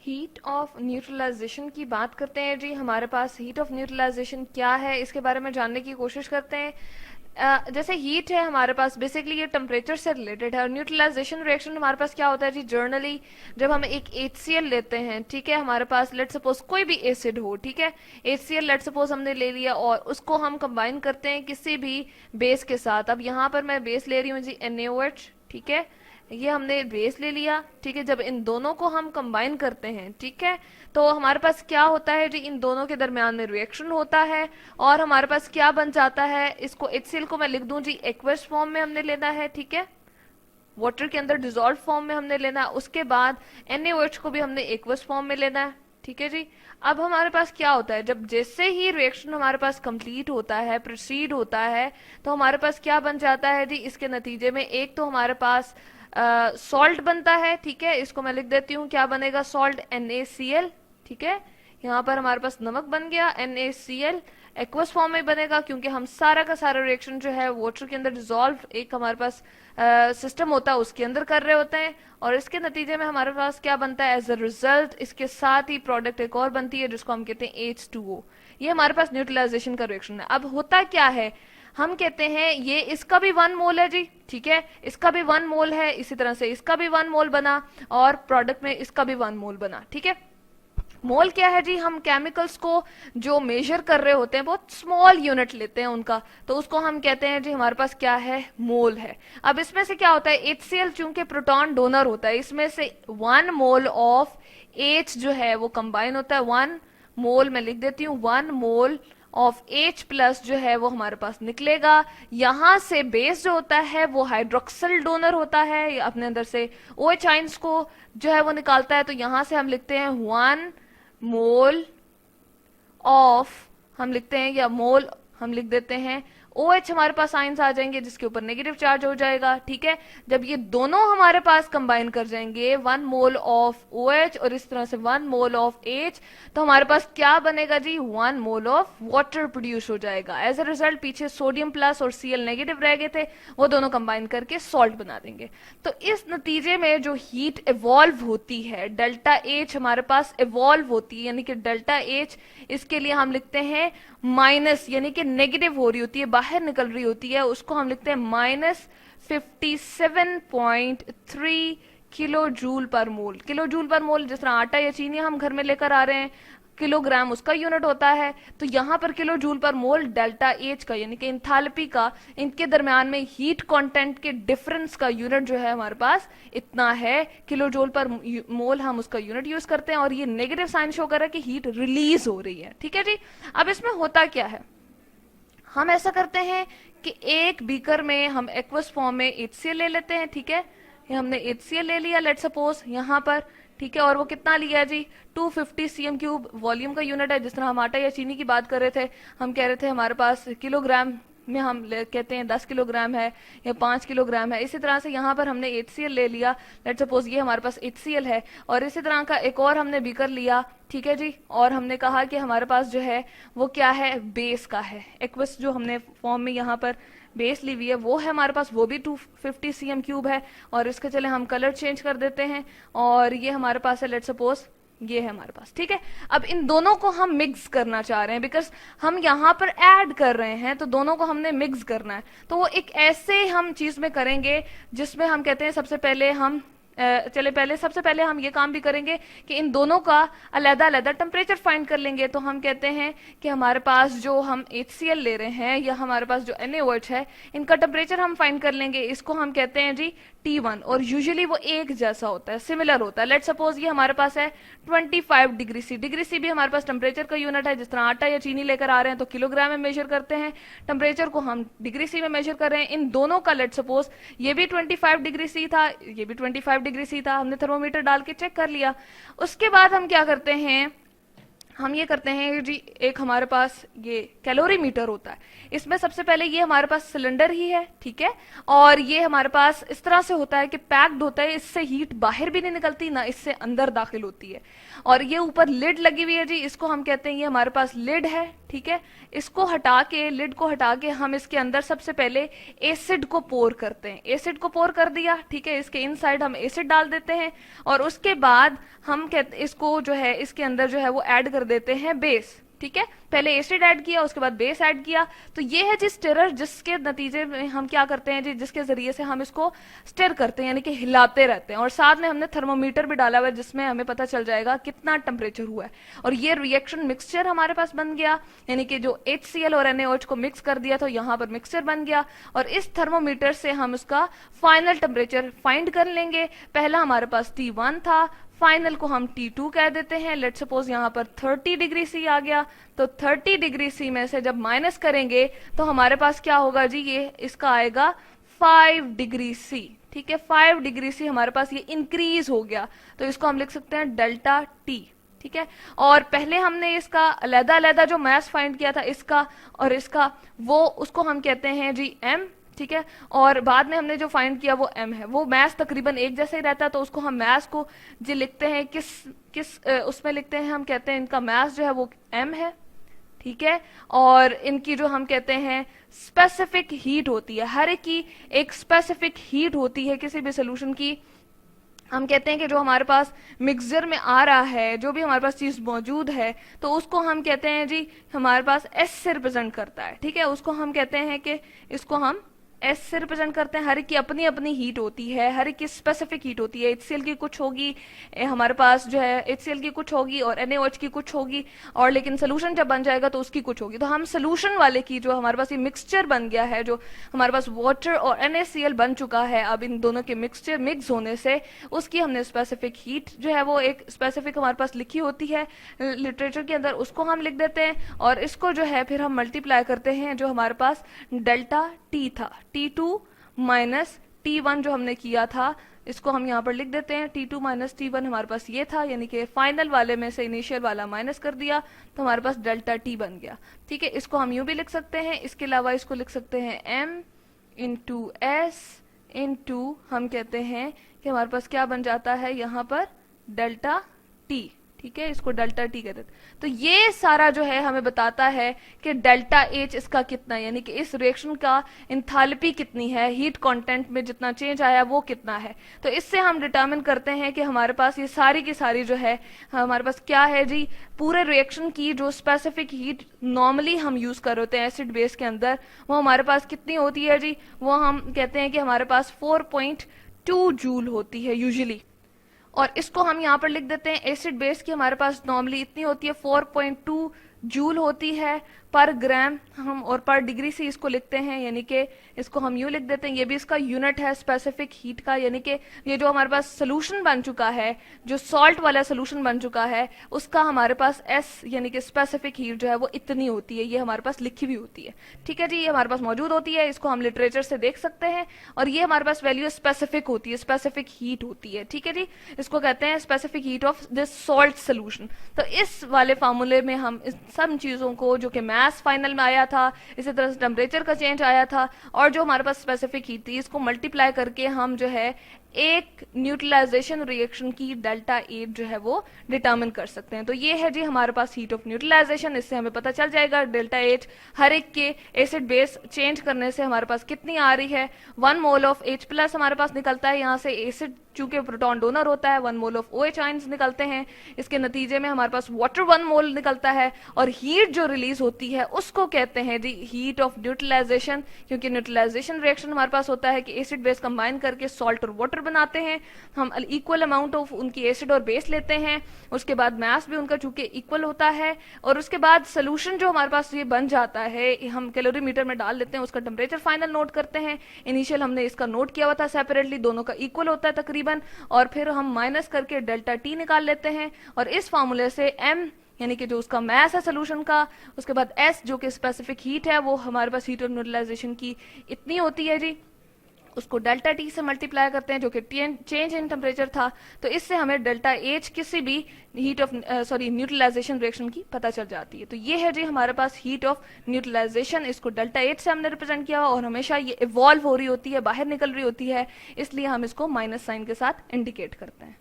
Heat of neutralisation की बात करते हैं जी। हमारे पास हीट ऑफ न्यूट्रलाइजेशन क्या है इसके बारे में जानने की कोशिश करते हैं। जैसे हीट है हमारे पास, बेसिकली ये टेम्परेचर से रिलेटेड है। और न्यूट्रलाइजेशन रिएक्शन हमारे पास क्या होता है जी, जर्नली जब हम एक HCl लेते हैं, ठीक है, हमारे पास लेट सपोज कोई भी एसिड हो, ठीक है, HCl लेट सपोज हमने ले लिया और उसको हम कंबाइन करते हैं किसी भी बेस के साथ। अब यहाँ पर मैं बेस ले रही हूँ जी NaOH, ठीक है, ये हमने बेस ले लिया, ठीक है। जब इन दोनों को हम कंबाइन करते हैं, ठीक है, तो हमारे पास क्या होता है जी, इन दोनों के दरमियान में रिएक्शन होता है और हमारे पास क्या बन जाता है। इसको HCl को मैं लिख दूं जी एक्वस फॉर्म में हमने लेना है, ठीक है, वाटर के अंदर डिजोल्व फॉर्म में हमने लेना है। उसके बाद NaOH को भी हमने एक्वस फॉर्म में लेना है, ठीक है जी। अब हमारे पास क्या होता है, जब जैसे ही रिएक्शन हमारे पास कंप्लीट होता है, प्रोसीड होता है, तो हमारे पास क्या बन जाता है जी, इसके नतीजे में एक तो हमारे पास सॉल्ट बनता है, ठीक है, इसको मैं लिख देती हूँ, क्या बनेगा, सॉल्ट NaCl, ठीक है। यहाँ पर हमारे पास नमक बन गया NaCl, एक्वस फॉर्म में बनेगा क्योंकि हम सारा का सारा रिएक्शन जो है वाटर के अंदर डिजोल्व एक हमारे पास सिस्टम होता है उसके अंदर कर रहे होते हैं। और इसके नतीजे में हमारे पास क्या बनता है, एज अ रिजल्ट इसके साथ ही प्रोडक्ट एक और बनती है जिसको हम कहते हैं H2O। ये हमारे पास न्यूट्रलाइजेशन का रिएक्शन है। अब होता क्या है, हम कहते हैं ये इसका भी 1 मोल है जी, ठीक है, इसका भी 1 मोल है, इसी तरह से इसका भी 1 मोल बना और प्रोडक्ट में इसका भी 1 मोल बना, ठीक है। मोल क्या है जी, हम केमिकल्स को जो मेजर कर रहे होते हैं बहुत स्मॉल यूनिट लेते हैं उनका, तो उसको हम कहते हैं जी हमारे पास क्या है, मोल है। अब इसमें से क्या होता है, HCl चूंकि प्रोटॉन डोनर होता है, इसमें से 1 मोल ऑफ H जो है वो कंबाइन होता है, 1 मोल मैं लिख देती हूँ, 1 मोल ऑफ H प्लस जो है वो हमारे पास निकलेगा। यहां से बेस जो होता है वो हाइड्रोक्सिल डोनर होता है, अपने अंदर से OH आइंस को जो है वो निकालता है। तो यहां से हम लिखते हैं 1 मोल ऑफ, हम लिखते हैं या मोल हम लिख देते हैं OH, हमारे पास आइंस आ जाएंगे जिसके ऊपर नेगेटिव चार्ज हो जाएगा, ठीक है। जब ये दोनों हमारे पास कंबाइन कर जाएंगे 1 मोल ऑफ OH और इस तरह से 1 मोल ऑफ H, तो हमारे पास क्या बनेगा जी, 1 मोल ऑफ वाटर प्रोड्यूस हो जाएगा। एज अ रिजल्ट पीछे सोडियम प्लस और Cl नेगेटिव रह गए थे, वो दोनों कंबाइन करके सॉल्ट बना देंगे। तो इस नतीजे में जो हीट इवॉल्व होती है, डेल्टा H हमारे पास इवॉल्व होती है, यानी कि डेल्टा H इसके लिए हम लिखते हैं माइनस, यानी कि नेगेटिव हो रही होती है, बाहर निकल रही होती है, उसको हम लिखते हैं -57.3 किलो जूल पर मोल। किलो जूल पर मोल, जिस तरह आटा या चीनी हम घर में लेकर आ रहे हैं, किलोग्राम उसका यूनिट होता है, तो यहां पर किलो जूल पर मोल डेल्टा H का, यानी कि इंथैल्पी का, इनके दरमियान में हीट कंटेंट के डिफरेंस का यूनिट जो है हमारे पास इतना है, किलो जूल पर मोल हम उसका यूनिट यूज करते हैं। और ये नेगेटिव साइन शो कर रहा है कि हीट रिलीज हो रही है, ठीक है जी। अब इसमें होता क्या है, हम ऐसा करते हैं कि एक बीकर में हम एक्वस फॉर्म में HCl ले लेते हैं, ठीक है, ये हमने HCl ले लिया लेट सपोज यहां पर, ठीक है, और वो कितना लिया जी, 250 cm³ वॉल्यूम का यूनिट है। जिस तरह हम आटा या चीनी की बात कर रहे थे, हम कह रहे थे हमारे पास किलोग्राम में हम कहते हैं 10 किलोग्राम है या 5 किलोग्राम है, इसी तरह से यहाँ पर हमने HCl ले लिया, लेट सपोज ये हमारे पास HCl है, और इसी तरह का एक और हमने बीकर लिया, ठीक है जी, और हमने कहा कि हमारे पास जो है वो क्या है, बेस का है, एक्वस जो हमने फॉर्म में यहाँ पर बेस ली हुई है वो है हमारे पास, वो भी 250 cm³ है। और इसके चले हम कलर चेंज कर देते हैं, और ये हमारे पास है लेट सपोज ये है हमारे पास, ठीक है। अब इन दोनों को हम मिक्स करना चाह रहे हैं, बिकॉज हम यहाँ पर ऐड कर रहे हैं, तो दोनों को हमने मिक्स करना है। तो वो एक ऐसे हम चीज में करेंगे जिसमें हम कहते हैं सबसे पहले हम सबसे पहले हम ये काम भी करेंगे कि इन दोनों का अलग अलग टेम्परेचर फाइंड कर लेंगे। तो हम कहते हैं कि हमारे पास जो हम HCl ले रहे हैं या हमारे पास जो NaOH है, इनका टेम्परेचर हम फाइंड कर लेंगे, इसको हम कहते हैं जी T1, और यूजुअली वो एक जैसा होता है, सिमिलर होता है। लेट सपोज ये हमारे पास है 25 डिग्री सी, डिग्री सी भी हमारे पास टेम्परेचर का यूनिट है। जिस तरह आटा या चीनी लेकर आ रहे हैं तो किलोग्राम में मेजर करते हैं, टेम्परेचर को हम डिग्री सी में मेजर कर रहे हैं। इन दोनों का लेट सपोज ये भी 25 डिग्री सी था, ये भी 25 डिग्री सी था, हमने थर्मोमीटर डाल के चेक कर लिया। उसके बाद हम क्या करते हैं, हम ये करते हैं जी, एक हमारे पास ये कैलोरीमीटर होता है, इसमें सबसे पहले ये हमारे पास सिलेंडर ही है, ठीक है, और ये हमारे पास इस तरह से होता है कि पैक्ड होता है, इससे हीट बाहर भी नहीं निकलती ना इससे अंदर दाखिल होती है। और ये ऊपर लिड लगी हुई है जी, इसको हम कहते हैं ये हमारे पास लिड है, ठीक है, इसको हटा के, लिड को हटा के हम इसके अंदर सबसे पहले एसिड को पोर करते हैं। एसिड को पोर कर दिया, ठीक है, इसके इनसाइड हम एसिड डाल देते हैं और उसके बाद हम कहते इसको जो है इसके अंदर जो है वो ऐड कर देते हैं बेस। ठीक है, पहले एसिड ऐड किया, उसके बाद बेस ऐड किया। तो ये है जी स्टिरर, जिसके नतीजे में हम क्या करते हैं जी, जिसके जरिए से हम इसको स्टिर करते हैं, यानी कि हिलाते रहते हैं। और साथ में हमने थर्मोमीटर भी डाला हुआ है जिसमें हमें पता चल जाएगा कितना टेम्परेचर हुआ है। और ये रिएक्शन मिक्सचर हमारे पास बन गया, यानी कि जो HCl और NaOH को मिक्स कर दिया तो यहाँ पर मिक्सचर बन गया। और इस थर्मोमीटर से हम उसका फाइनल टेम्परेचर फाइंड कर लेंगे। पहला हमारे पास T1 था, फाइनल को हम T2 कह देते हैं। लेट सपोज यहाँ पर 30 डिग्री सी आ गया, तो 30 डिग्री सी में से जब माइनस करेंगे तो हमारे पास क्या होगा जी, ये इसका आएगा 5 डिग्री सी। ठीक है, 5 डिग्री सी हमारे पास ये इंक्रीज हो गया, तो इसको हम लिख सकते हैं डेल्टा T। ठीक है, और पहले हमने इसका अलग अलग जो मास फाइंड किया था, इसका और इसका, वो उसको हम कहते हैं जी M। ठीक है, और बाद में हमने जो फाइंड किया वो M है। वो मैथ तकरीबन एक जैसा ही रहता है, तो उसको हम मैथ को जो लिखते हैं किस उसमें लिखते हैं, हम कहते हैं इनका मैथ जो है वो M है। ठीक है, और इनकी जो हम कहते हैं स्पेसिफिक हीट होती है, हर एक की एक स्पेसिफिक हीट होती है किसी भी सोल्यूशन की। हम कहते हैं कि जो हमारे पास मिक्सचर में आ रहा है, जो भी हमारे पास चीज मौजूद है, तो उसको हम कहते हैं जी हमारे पास S से रिप्रेजेंट करता है। ठीक है, उसको हम कहते हैं कि इसको हम S से रिप्रेजेंट करते हैं। हर एक की अपनी अपनी हीट होती है, हर एक की स्पेसिफिक हीट होती है। HCl की कुछ होगी, हमारे पास जो है HCl की कुछ होगी और NaOH की कुछ होगी, और लेकिन सोल्यूशन जब बन जाएगा तो उसकी कुछ होगी। तो हम सोल्यूशन वाले की जो हमारे पास ये मिक्सचर बन गया है, जो हमारे पास वाटर और NaCl बन चुका है, अब इन दोनों के मिक्सचर मिक्स होने से उसकी हमने स्पेसिफिक हीट जो है वो एक स्पेसिफिक हमारे पास लिखी होती है लिटरेचर के अंदर, उसको हम लिख देते हैं। और इसको जो है फिर हम मल्टीप्लाई करते हैं, जो हमारे पास डेल्टा T था, T2 माइनस T1 जो हमने किया था, इसको हम यहाँ पर लिख देते हैं। T2 माइनस T1 हमारे पास ये था, यानी कि फाइनल वाले में से इनिशियल वाला माइनस कर दिया तो हमारे पास डेल्टा T बन गया। ठीक है, इसको हम यूं भी लिख सकते हैं, इसके अलावा इसको लिख सकते हैं M इंटू S इंटू, हम कहते हैं कि हमारे पास क्या बन जाता है यहाँ पर डेल्टा T। ठीक है, इसको डेल्टा T कहते हैं। तो ये सारा जो है हमें बताता है कि डेल्टा H इसका कितना है, यानी कि इस रिएक्शन का इंथैल्पी कितनी है, हीट कंटेंट में जितना चेंज आया वो कितना है। तो इससे हम डिटरमिन करते हैं कि हमारे पास ये सारी की सारी जो है हमारे पास क्या है जी, पूरे रिएक्शन की जो स्पेसिफिक हीट नॉर्मली हम यूज कर होते हैं एसिड बेस के अंदर, वो हमारे पास कितनी होती है जी, वो हम कहते हैं कि हमारे पास 4.2 जूल होती है यूजुअली। और इसको हम यहाँ पर लिख देते हैं, एसिड बेस की हमारे पास नॉर्मली इतनी होती है 4.2 जूल होती है पर ग्राम, हम और पर डिग्री से इसको लिखते हैं, यानी कि इसको हम यूं लिख देते हैं, ये भी इसका यूनिट है स्पेसिफिक हीट का। यानी कि ये जो हमारे पास सोल्यूशन बन चुका है, जो सॉल्ट वाला सोल्यूशन बन चुका है, उसका हमारे पास S यानी कि स्पेसिफिक हीट जो है वो इतनी होती है, ये हमारे पास लिखी हुई होती है। ठीक है जी, ये हमारे पास मौजूद होती है, इसको हम लिटरेचर से देख सकते हैं, और ये हमारे पास वैल्यू स्पेसिफिक होती है, स्पेसिफिक हीट होती है। ठीक है जी, इसको कहते हैं specific heat of this salt solution. तो इस वाले फार्मूले में हम इस सब चीजों को, जो कि मैथ्स फाइनल में आया था, इसी तरह से टेम्परेचर का चेंज आया था, और जो हमारे पास स्पेसिफिक हीट थी, इसको मल्टीप्लाई करके हम जो है एक न्यूट्रलाइजेशन रिएक्शन की डेल्टा H जो है वो डिटरमिन कर सकते हैं। तो ये है जी हमारे पास हीट ऑफ न्यूट्रलाइजेशन। इससे हमें पता चल जाएगा डेल्टा H हर एक के एसिड बेस चेंज करने से हमारे पास कितनी आ रही है। 1 मोल ऑफ H प्लस हमारे पास निकलता है, यहाँ से एसिड चूंकि प्रोटॉन डोनर होता है, 1 मोल ऑफ OH आयंस निकलते हैं, इसके नतीजे में हमारे पास वाटर 1 मोल निकलता है, और हीट जो रिलीज होती है उसको कहते हैं जी हीट ऑफ न्यूट्रलाइजेशन। क्योंकि न्यूट्रलाइजेशन रिएक्शन हमारे पास होता है कि एसिड बेस कंबाइन करके सॉल्ट और वाटर बनाते हैं, हम इक्वल अमाउंट ऑफ उनकी एसिड और बेस लेते हैं, उसके बाद मास भी उनका चूंकि इक्वल होता है, और उसके बाद सोल्यूशन जो हमारे पास ये बन जाता है, हम कैलोरीमीटर में डाल लेते हैं, उसका टेम्परेचर फाइनल नोट करते हैं। इनिशियल हमने इसका नोट किया हुआ था सेपरेटली, दोनों का इक्वल होता है तकरीबन, और फिर हम माइनस करके डेल्टा T निकाल लेते हैं, और इस फार्मूले से M यानी कि जो उसका मैस है सोल्यूशन का, उसके बाद S जो कि स्पेसिफिक हीट है, वो हमारे पास हीट ऑफ न्यूट्रलाइजेशन की इतनी होती है जी, उसको डेल्टा T से मल्टीप्लाई करते हैं जो कि चेंज इन टेम्परेचर था। तो इससे हमें डेल्टा H किसी भी हीट ऑफ न्यूट्रलाइजेशन रिएक्शन की पता चल जाती है। तो ये है जी हमारे पास हीट ऑफ न्यूट्रलाइजेशन, इसको डेल्टा H से हमने रिप्रेजेंट किया, और हमेशा ये इवॉल्व हो रही होती है, बाहर निकल रही होती है, इसलिए हम इसको माइनस साइन के साथ इंडिकेट करते हैं।